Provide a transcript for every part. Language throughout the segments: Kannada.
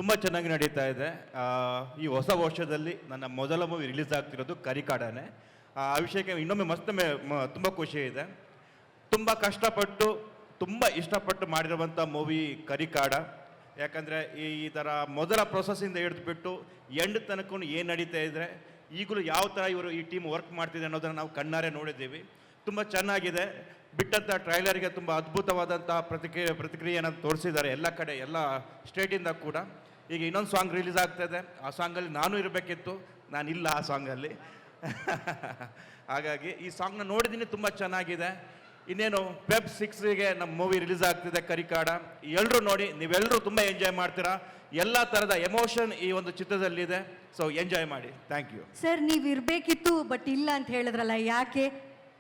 ತುಂಬ ಚೆನ್ನಾಗಿ ನಡೀತಾ ಇದೆ. ಈ ಹೊಸ ವರ್ಷದಲ್ಲಿ ನನ್ನ ಮೊದಲ ಮೂವಿ ರಿಲೀಸ್ ಆಗ್ತಿರೋದು ಕರಿಕಾಡನೆ. ಆ ವಿಷಯಕ್ಕೆ ಇನ್ನೊಮ್ಮೆ ಮತ್ತೊಮ್ಮೆ ತುಂಬ ಖುಷಿ ಇದೆ. ತುಂಬ ಕಷ್ಟಪಟ್ಟು ತುಂಬ ಇಷ್ಟಪಟ್ಟು ಮಾಡಿರುವಂಥ ಮೂವಿ ಕರಿಕಾಡ. ಯಾಕಂದರೆ ಈ ಥರ ಮೊದಲ ಪ್ರೊಸೆಸ್ಸಿಂದ ಹಿಡಿದುಬಿಟ್ಟು ಎಂಡ್ ತನಕ ಏನು ನಡೀತಾ ಇದ್ದರೆ ಈಗಲೂ ಯಾವ ಥರ ಇವರು ಈ ಟೀಮ್ ವರ್ಕ್ ಮಾಡ್ತಿದೆ ಅನ್ನೋದನ್ನು ನಾವು ಕಣ್ಣಾರೆ ನೋಡಿದ್ದೀವಿ. ತುಂಬ ಚೆನ್ನಾಗಿದೆ. ಬಿಟ್ಟಂಥ ಟ್ರೈಲರ್ಗೆ ತುಂಬ ಅದ್ಭುತವಾದಂಥ ಪ್ರತಿಕ್ರಿಯೆಯನ್ನು ತೋರಿಸಿದ್ದಾರೆ ಎಲ್ಲ ಕಡೆ, ಎಲ್ಲ ಸ್ಟೇಟಿಂದ ಕೂಡ. ಈಗ ಇನ್ನೊಂದು ಸಾಂಗ್ ರಿಲೀಸ್ ಆಗ್ತಾಯಿದೆ. ಆ ಸಾಂಗಲ್ಲಿ ನಾನು ಇರಬೇಕಿತ್ತು, ನಾನಿಲ್ಲ ಆ ಸಾಂಗಲ್ಲಿ. ಹಾಗಾಗಿ ಈ ಸಾಂಗ್ನ ನೋಡಿದ್ದೀನಿ, ತುಂಬ ಚೆನ್ನಾಗಿದೆ. ಇನ್ನೇನು Feb 6ಗೆ ನಮ್ಮ ಮೂವಿ ರಿಲೀಸ್ ಆಗ್ತಿದೆ ಕರಿಕಾಡ. ಎಲ್ಲರೂ ನೋಡಿ, ನೀವೆಲ್ಲರೂ ತುಂಬ ಎಂಜಾಯ್ ಮಾಡ್ತೀರಾ. ಎಲ್ಲ ಥರದ ಎಮೋಷನ್ ಈ ಒಂದು ಚಿತ್ರದಲ್ಲಿದೆ. ಸೊ ಎಂಜಾಯ್ ಮಾಡಿ. Thank you sir. ನೀವು ಇರಬೇಕಿತ್ತು ಬಟ್ ಇಲ್ಲ ಅಂತ ಹೇಳಿದ್ರಲ್ಲ, ಯಾಕೆ?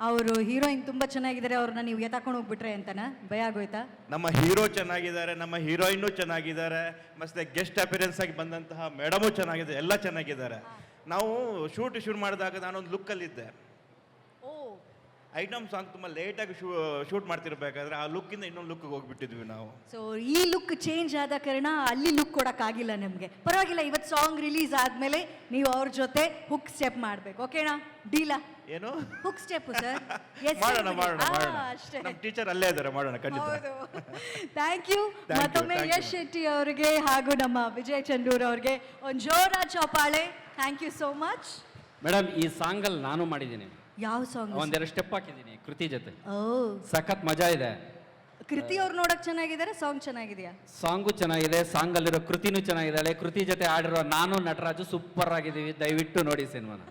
ಅವರು ಹೀರೋಯಿನ್ ತುಂಬ ಚೆನ್ನಾಗಿದ್ದಾರೆ, ಅವ್ರನ್ನ ನೀವು ಎತ್ತಾಕೊಂಡು ಹೋಗ್ಬಿಟ್ರೆ ಅಂತನಾ? ಭಯ ಆಗೋಯ್ತಾ? ನಮ್ಮ ಹೀರೋ ಚೆನ್ನಾಗಿದ್ದಾರೆ, ನಮ್ಮ ಹೀರೋಯಿನ್ನು ಚೆನ್ನಾಗಿದ್ದಾರೆ, ಮತ್ತೆ ಗೆಸ್ಟ್ ಅಪಿಯರೆನ್ಸ್ ಆಗಿ ಬಂದಂತಹ ಮೇಡಮು ಚೆನ್ನಾಗಿದೆ, ಎಲ್ಲ ಚೆನ್ನಾಗಿದ್ದಾರೆ. ನಾವು ಶೂಟ್ ಮಾಡಿದಾಗ ನಾನೊಂದು ಲುಕ್ಕಲ್ಲಿದ್ದೆ. ಐಟಮ್ ಸಾಂಗ್ ತುಂಬ ಲೇಟಾಗಿ ಶೂಟ್ ಮಾಡ್ತಿರ್ಬೇಕಾದ್ರೆ ಆ ಲುಕ್ಕಿಂದ ಇನ್ನೊಂದು ಲುಕ್ಗೆ ಹೋಗ್ಬಿಟ್ಟಿದ್ವಿ ನಾವು. ಸೊ ಈ ಲುಕ್ ಚೇಂಜ್ ಆದ ಕಾರಣ ಅಲ್ಲಿ ಲುಕ್ ಕೊಡೋಕ್ಕಾಗಿಲ್ಲ ನಮಗೆ. ಪರವಾಗಿಲ್ಲ, ಇವತ್ತು ಸಾಂಗ್ ರಿಲೀಸ್ ಆದಮೇಲೆ ನೀವು ಅವ್ರ ಜೊತೆ ಹುಕ್ ಸ್ಟೆಪ್ ಮಾಡಬೇಕು. ಓಕೆನಾ? ಡೀಲಾ? ಏನು ಹುಕ್ ಸ್ಟೆಪ್ ಸರ್? ಮಾಡೋಣ ಅಷ್ಟೇ. ನಮ್ಮ ಟೀಚರ್ ಅಲ್ಲೇ ಇದ್ದಾರೆ, ಮಾಡೋಣ ಖಂಡಿತ. ಥ್ಯಾಂಕ್ ಯು ಮತ್ತೊಮ್ಮೆ ಯಶ್ ಶೆಟ್ಟಿ ಅವರಿಗೆ ಹಾಗೂ ನಮ್ಮ ವಿಜಯ್ ಚಂದೂರ್ ಅವ್ರಿಗೆ ಒಂದು ಜೋರ ಚೌಪಾಳೆ. Thank you so much. Madam, ಈ ಸಾಂಗಲ್ಲಿ ನಾನು ಮಾಡಿದ್ದೀನಿ. ಯಾವ ಸಾಂಗ್? ಒಂದೆರಡು ಸ್ಟೆಪ್ ಹಾಕಿದ್ದೀನಿ ಕೃತಿ ಜೊತೆ. ಓ, ಸಖತ್ ಮಜಾ ಇದೆ. ಕೃತಿ ಅವ್ರು ನೋಡಕ್ ಚೆನ್ನಾಗಿದ್ದಾರೆ, ಸಾಂಗ್ ಚೆನ್ನಾಗಿದೆಯಾ? ಸಾಂಗು ಚೆನ್ನಾಗಿದೆ, ಸಾಂಗಲ್ಲಿರೋ ಕೃತಿನೂ ಚೆನ್ನಾಗಿದ್ದಾಳೆ. ಕೃತಿ ಜೊತೆ ಆಡಿರೋ ನಾನು ನಟರಾಜು ಸೂಪರ್ ಆಗಿದ್ದೀವಿ. ದಯವಿಟ್ಟು ನೋಡಿ ಸಿನಿಮಾನ.